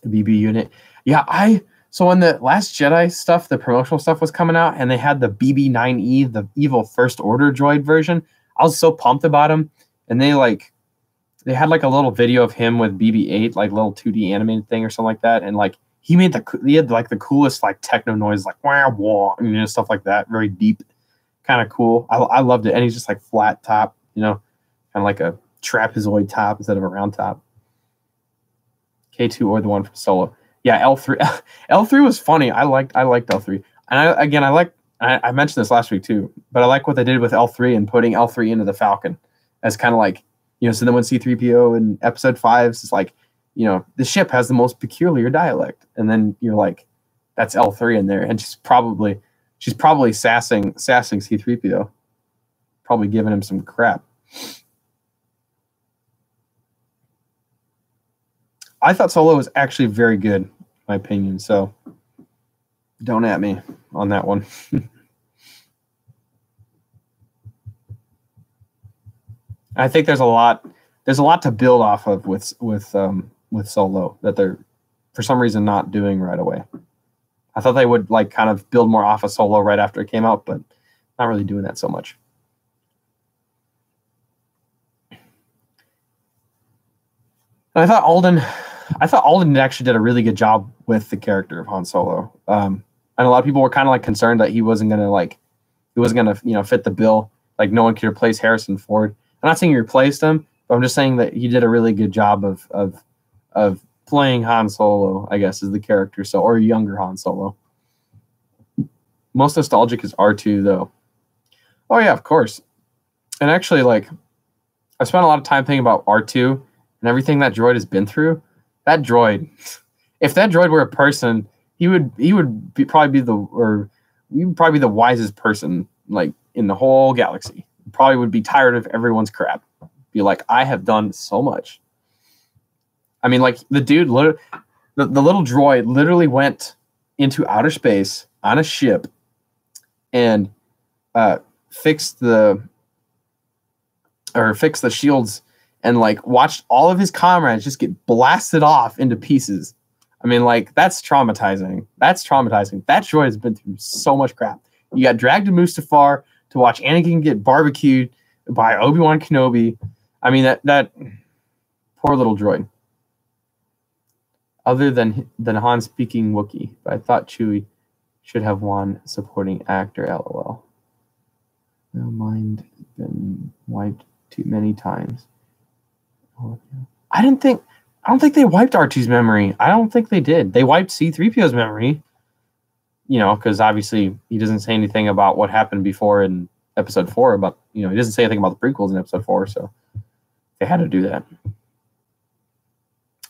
The BB unit. Yeah, so when the Last Jedi stuff, the promotional stuff was coming out, and they had the BB-9E, the evil First Order droid version, I was so pumped about him. And they had like a little video of him with BB-8, like little 2D animated thing or something like that, and like he had like the coolest like techno noise, like wow, wow, stuff like that, very deep, kind of cool. I loved it, and he's just like flat top, kind of like a trapezoid top instead of a round top. K2 or the one from Solo. Yeah, L3. L3 was funny. I liked L3. And I mentioned this last week too, but I like what they did with L3 and putting L3 into the Falcon as kind of like, so then when C-3PO in episode 5 is like, the ship has the most peculiar dialect. And then you're like, that's L3 in there. And she's probably sassing C-3PO. Probably giving him some crap. I thought Solo was actually very good, in my opinion. So don't at me on that one. I think there's a lot to build off of with Solo that they're for some reason not doing right away. I thought they would like kind of build more off of Solo right after it came out, but not really doing that so much. And I thought Alden actually did a really good job with the character of Han Solo. And a lot of people were kind of like concerned that he wasn't gonna fit the bill. Like no one could replace Harrison Ford. I'm not saying he replaced him, but I'm just saying that he did a really good job of playing Han Solo, I guess, as the character. So, or younger Han Solo. Most nostalgic is R2 though. Oh yeah, of course. And actually, like, I spent a lot of time thinking about R2 and everything that droid has been through. That droid, if that droid were a person, he would probably be the wisest person like in the whole galaxy. Probably would be tired of everyone's crap. Be like, I have done so much. I mean, like the dude, the little droid literally went into outer space on a ship and fixed the shields and like watched all of his comrades just get blasted off into pieces. I mean, like that's traumatizing. That droid has been through so much crap. You got dragged to Mustafar to watch Anakin get barbecued by Obi-Wan Kenobi. I mean, that poor little droid. Other than Han speaking Wookiee, but I thought Chewie should have won supporting actor. LOL. No mind been wiped too many times. I didn't think I don't think they wiped R2's memory. I don't think they did. They wiped C-3PO's memory, you know, because obviously he doesn't say anything about what happened before in episode 4 about, you know, he doesn't say anything about the prequels in episode 4, so they had to do that. It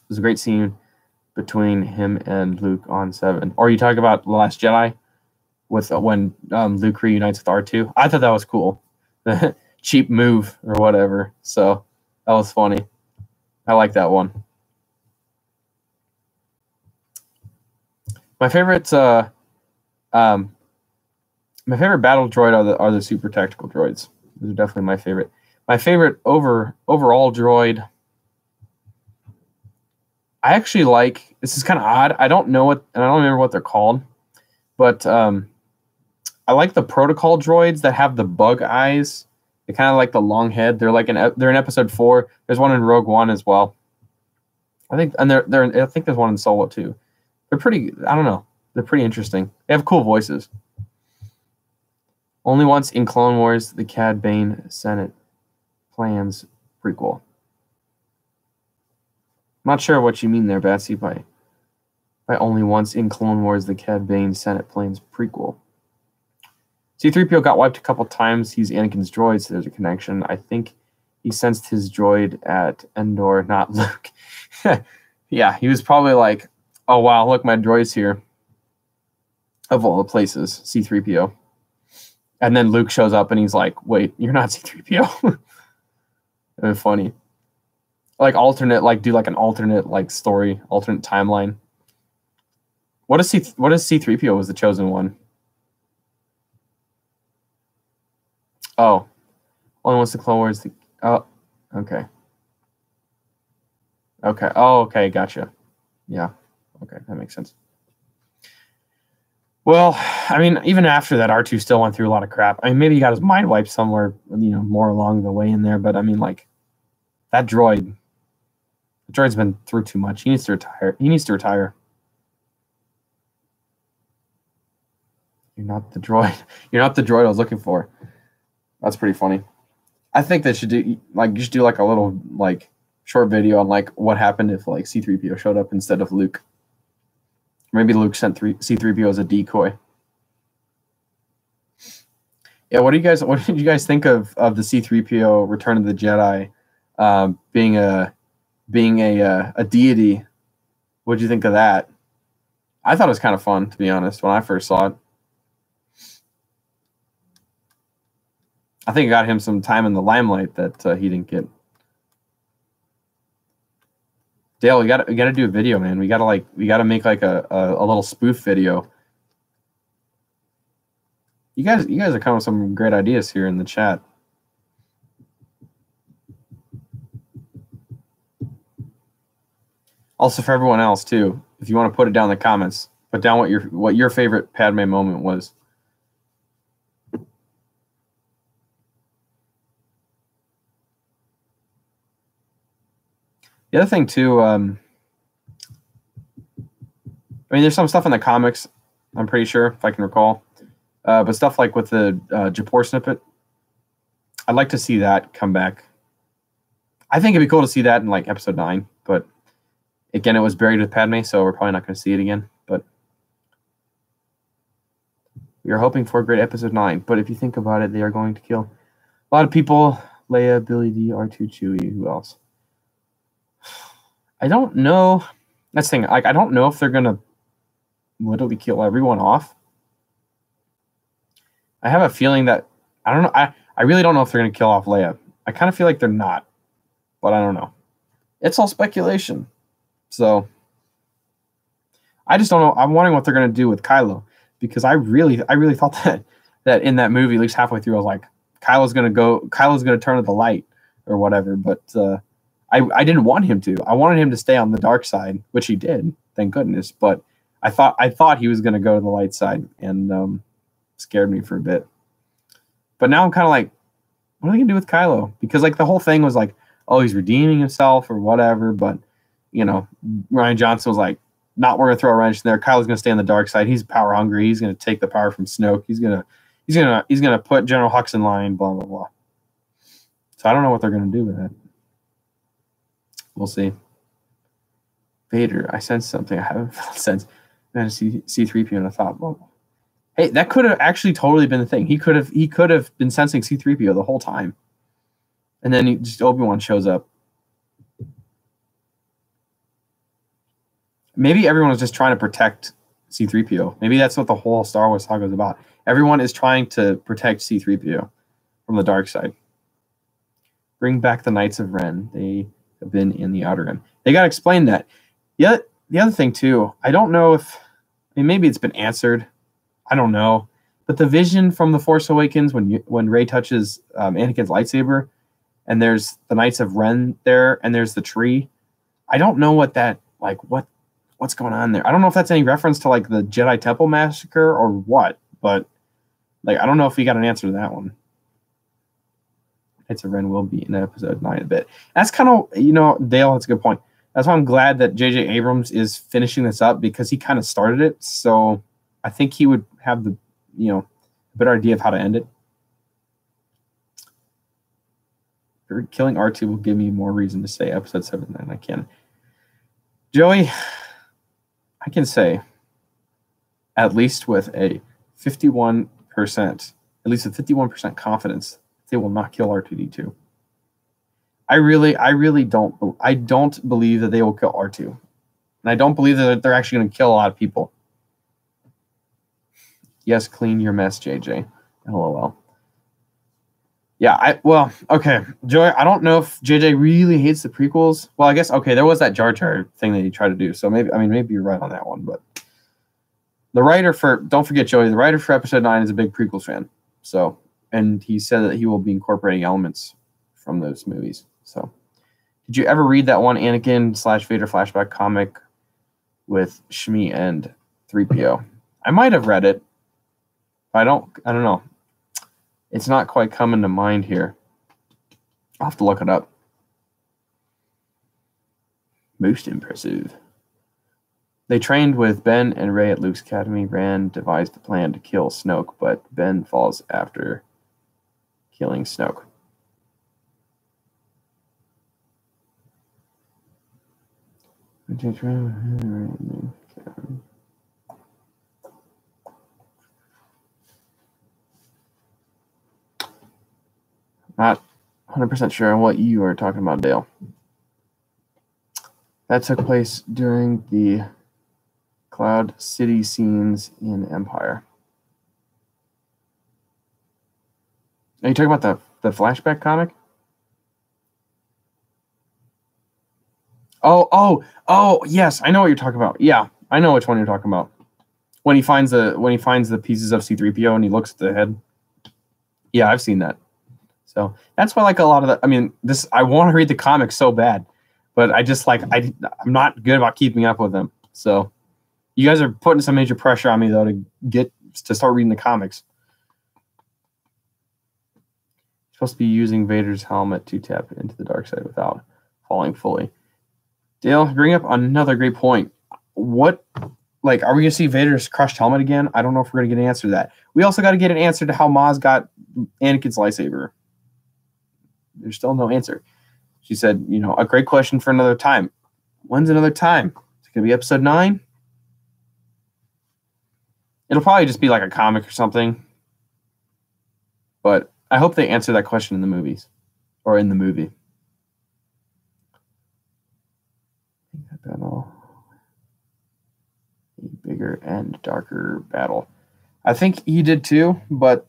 was a great scene between him and Luke on 7. Or you talk about The Last Jedi with when Luke reunites with R2. I thought that was cool. The cheap move or whatever. So that was funny. I like that one. My favorites, my favorite battle droid are the super tactical droids. Those are definitely my favorite. My favorite overall droid, I actually like. This is kind of odd. I don't know what, and I don't remember what they're called, but I like the protocol droids that have the bug eyes. They kind of like the long head. They're like they're in episode 4. There's one in Rogue One as well. I think, and I think there's one in Solo too. They're pretty. I don't know. They're pretty interesting. They have cool voices. Only once in Clone Wars, the Cad Bane Senate plans prequel. I'm not sure what you mean there, Batsy, by only once in Clone Wars, the Cad Bane Senate plans prequel. C-3PO got wiped a couple times. He's Anakin's droid, so there's a connection. I think he sensed his droid at Endor, not Luke. Yeah, he was probably like, oh, wow, look, my droid's here. Of all the places, C-3PO. And then Luke shows up and he's like, wait, you're not C-3PO. It's funny. Like alternate, like do like an alternate like story, alternate timeline. What is C-3PO was the chosen one? Oh. Only wants the Clone Wars. Oh, okay. Okay. Oh, okay, gotcha. Yeah. Okay, that makes sense. Well, I mean, even after that, R2 still went through a lot of crap. I mean, maybe he got his mind wiped somewhere, you know, more along the way in there. But I mean, like, that droid's been through too much. He needs to retire. You're not the droid. You're not the droid I was looking for. That's pretty funny. I think they should do just do like a little like short video on like what happened if like C-3PO showed up instead of Luke. Maybe Luke sent C-3PO as a decoy. Yeah, what did you guys think of the C-3PO Return of the Jedi being a deity? What did you think of that? I thought it was kind of fun, to be honest, when I first saw it. I think it got him some time in the limelight that he didn't get. Dale, we gotta do a video, man. We gotta make like a little spoof video. You guys are coming with some great ideas here in the chat. Also for everyone else too, if you want to put it down in the comments, put down what your favorite Padme moment was. The other thing too, I mean, there's some stuff in the comics, I'm pretty sure, if I can recall. But stuff like with the Japor snippet, I'd like to see that come back. I think it'd be cool to see that in like episode 9, but again, it was buried with Padme, so we're probably not going to see it again. But we are hoping for a great episode 9. But if you think about it, they are going to kill a lot of people. Leia, Billy D, R2, Chewie, who else? I don't know. That's the thing. Like, I don't know if they're going to literally kill everyone off. I have a feeling that, I don't know. I really don't know if they're going to kill off Leia. I kind of feel like they're not, but I don't know. It's all speculation. So I just don't know. I'm wondering what they're going to do with Kylo, because I really thought that in that movie, at least halfway through, I was like, Kylo's going to turn to the light or whatever. But I didn't want him to. I wanted him to stay on the dark side, which he did, thank goodness. But I thought he was going to go to the light side, and scared me for a bit. But now I'm kind of like, what are they going to do with Kylo? Because like the whole thing was like, oh, he's redeeming himself or whatever. But you know, Rian Johnson was like, not we're going to throw a wrench in there. Kylo's going to stay on the dark side. He's power hungry. He's going to take the power from Snoke. He's going to put General Hux in line. Blah blah blah. So I don't know what they're going to do with that. We'll see. Vader, I sense something I haven't felt since. Man, C3PO, and I thought, well, hey, that could have actually totally been the thing. He could have been sensing C3PO the whole time, and then Obi-Wan shows up. Maybe everyone was just trying to protect C3PO. Maybe that's what the whole Star Wars saga is about. Everyone is trying to protect C3PO from the dark side. Bring back the Knights of Ren. They have been in the Outer Rim. They got to explain that. Yeah, the other thing too, I don't know if, maybe it's been answered. I don't know. But the vision from The Force Awakens when Rey touches Anakin's lightsaber, and there's the Knights of Ren there, and there's the tree. I don't know what that, like, what's going on there. I don't know if that's any reference to, like, the Jedi Temple Massacre or what, but, like, I don't know if we got an answer to that one. Knights of Ren will be in episode 9 a bit. That's kind of, Dale, that's a good point. That's why I'm glad that J.J. Abrams is finishing this up, because he kind of started it. So I think he would have the, a better idea of how to end it. Killing R2 will give me more reason to say episode 7 than I can. Joey, I can say, at least with a 51%, at least a 51% confidence, they will not kill R2-D2. I really don't believe that they will kill R2. And I don't believe that they're actually going to kill a lot of people. Yes, clean your mess, JJ. LOL. Yeah, okay. Joey, I don't know if JJ really hates the prequels. Well, I guess, okay, there was that Jar Jar thing that he tried to do. So maybe you're right on that one. But the writer don't forget, Joey, the writer for episode 9 is a big prequels fan. So, and he said that he will be incorporating elements from those movies. So, did you ever read that one Anakin/Vader flashback comic with Shmi and 3PO? I might have read it. I don't know. It's not quite coming to mind here. I'll have to look it up. Most impressive. They trained with Ben and Rey at Luke's academy. Rand devised the plan to kill Snoke, but Ben falls after killing Snoke. Not 100% sure on what you are talking about, Dale. That took place during the Cloud City scenes in Empire. Are you talking about the flashback comic? Oh, yes, I know what you're talking about. Yeah, I know which one you're talking about. When he finds the pieces of C-3PO and he looks at the head. Yeah, I've seen that. So that's why, like, a lot of that. I mean, I want to read the comics so bad, but I just I'm not good about keeping up with them. So you guys are putting some major pressure on me though to start reading the comics. You're supposed to be using Vader's helmet to tap into the dark side without falling fully. Dale, bring up another great point. What, like, are we going to see Vader's crushed helmet again? I don't know if we're going to get an answer to that. We also got to get an answer to how Maz got Anakin's lightsaber. There's still no answer. She said, a great question for another time. When's another time? Is it going to be episode 9? It'll probably just be like a comic or something. But I hope they answer that question in the movies. Or in the movie. Battle. A bigger and darker battle. I think he did too, but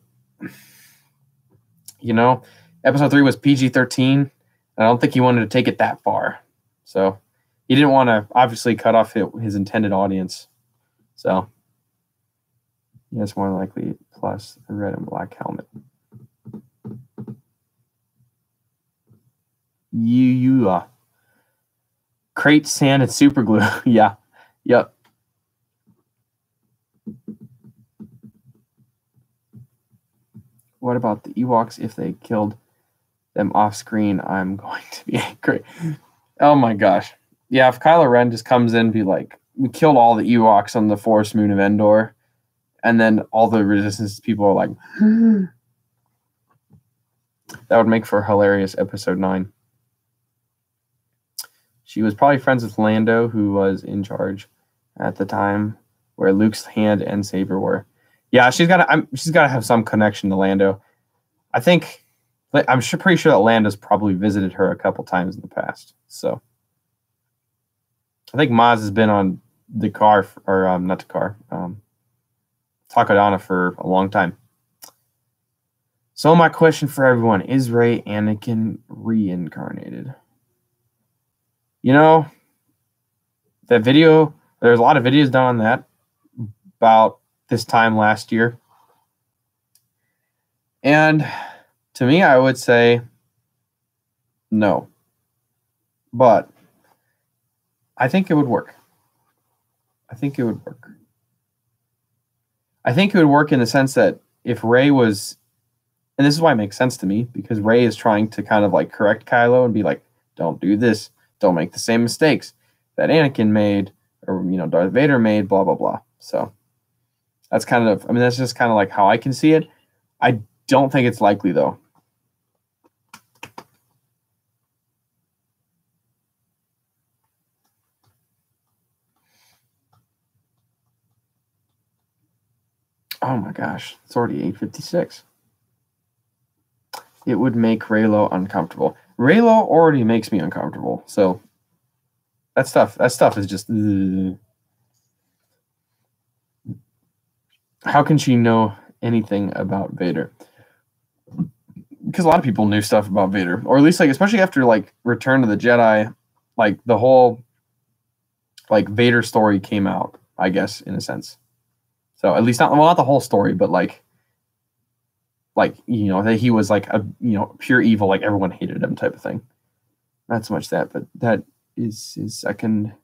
episode 3 was PG-13. I don't think he wanted to take it that far. So he didn't want to obviously cut off his intended audience. So yes, more likely plus a red and black helmet. Crate, sand, and super glue. Yeah. Yep. What about the Ewoks? If they killed them off screen, I'm going to be angry. Oh my gosh. Yeah, if Kylo Ren just comes in and be like, we killed all the Ewoks on the forest moon of Endor, and then all the Resistance people are like, that would make for a hilarious episode 9. She was probably friends with Lando, who was in charge at the time, where Luke's hand and saber were. Yeah, she's got to have some connection to Lando. I think I'm pretty sure that Lando's probably visited her a couple times in the past. So I think Maz has been on the car, or not the car, Takodana for a long time. So my question for everyone, is Rey Anakin reincarnated? You know, that video, there's a lot of videos done on that about this time last year. And to me, I would say no. But I think it would work. I think it would work. I think it would work in the sense that if Rey was, and this is why it makes sense to me, because Rey is trying to kind of like correct Kylo and be like, don't do this, don't make the same mistakes that Anakin made, or Darth Vader made, blah blah blah. So that's kind of, that's just kind of like how I can see it. I don't think it's likely though. Oh my gosh, it's already 8:56. It would make Reylo uncomfortable. Reylo already makes me uncomfortable, so that stuff is just. How can she know anything about Vader? Because a lot of people knew stuff about Vader, or at least especially after Return of the Jedi, the whole Vader story came out, I guess, in a sense. So at least not the whole story, but that he was a pure evil, everyone hated him type of thing. Not so much that, but that is his second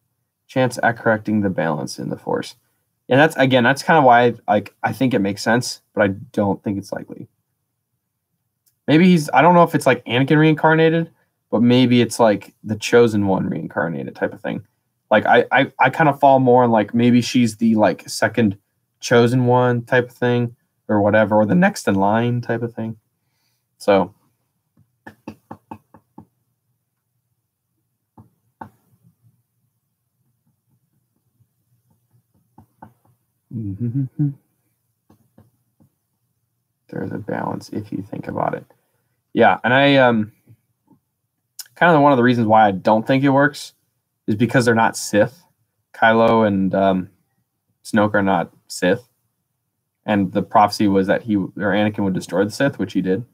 chance at correcting the balance in the Force. And that's kind of why I think it makes sense, but I don't think it's likely. Maybe I don't know if it's Anakin reincarnated, but maybe it's the Chosen One reincarnated type of thing. I kind of fall more on maybe she's the second Chosen One type of thing, or whatever, or the next in line type of thing. So there's a balance if you think about it. Yeah, and I kind of one of the reasons why I don't think it works is because they're not Sith. Kylo and Snoke are not Sith. And the prophecy was that Anakin would destroy the Sith, which he did.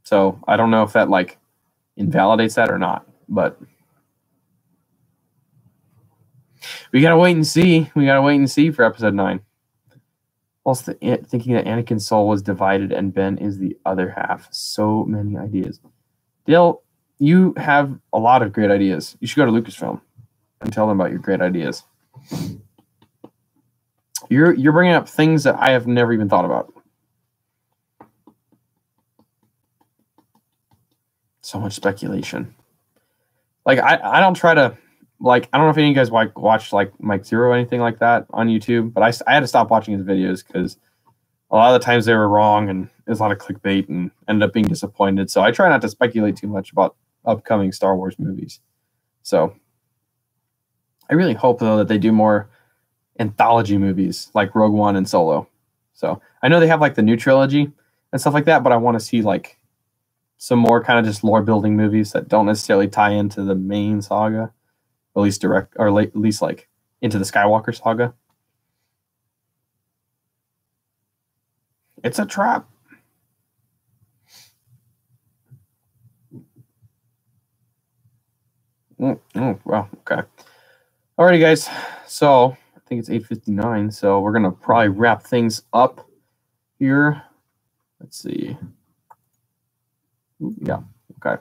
So I don't know if that invalidates that or not, but we gotta wait and see. We gotta wait and see for episode 9. Also, thinking that Anakin's soul was divided and Ben is the other half. So many ideas. Dale, you have a lot of great ideas. You should go to Lucasfilm and tell them about your great ideas. You're bringing up things that I have never even thought about. So much speculation. I don't try to I don't know if any of you guys watch Mike Zero or anything like that on YouTube, but I had to stop watching his videos because a lot of the times they were wrong and it was a lot of clickbait and ended up being disappointed. So I try not to speculate too much about upcoming Star Wars movies. So I really hope though that they do more anthology movies like Rogue One and Solo. So I know they have the new trilogy and stuff like that, but I want to see some more kind of just lore building movies that don't necessarily tie into the main saga, at least at least into the Skywalker saga. It's a trap. Oh, well, okay. Alrighty, guys. So I think it's 8:59, so we're gonna probably wrap things up here. Let's see. Yeah, okay.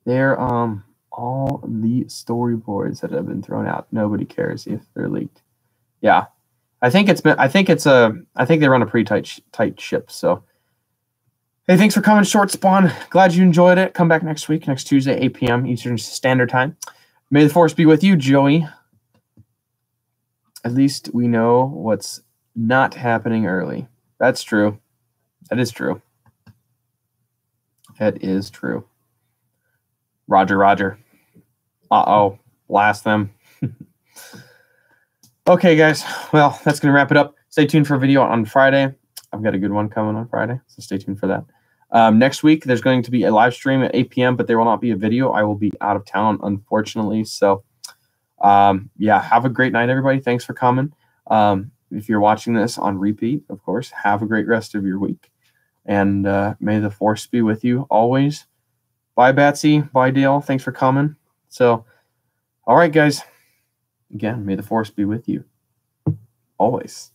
There, all the storyboards that have been thrown out. Nobody cares if they're leaked. Yeah, I think they run a pretty tight ship. So, hey, thanks for coming, Short Spawn. Glad you enjoyed it. Come back next week, next Tuesday, 8 p.m. Eastern Standard Time. May the Force be with you, Joey. At least we know what's not happening early. That's true. That is true. That is true. Roger, Roger. Uh-oh. Blast them. Okay, guys. Well, that's going to wrap it up. Stay tuned for a video on Friday. I've got a good one coming on Friday, so stay tuned for that. Next week, there's going to be a live stream at 8 p.m., but there will not be a video. I will be out of town, unfortunately. So, yeah, have a great night, everybody. Thanks for coming. If you're watching this on repeat, of course, have a great rest of your week. And may the force be with you always. Bye, Batsy. Bye, Dale. Thanks for coming. So, all right, guys. Again, may the force be with you always.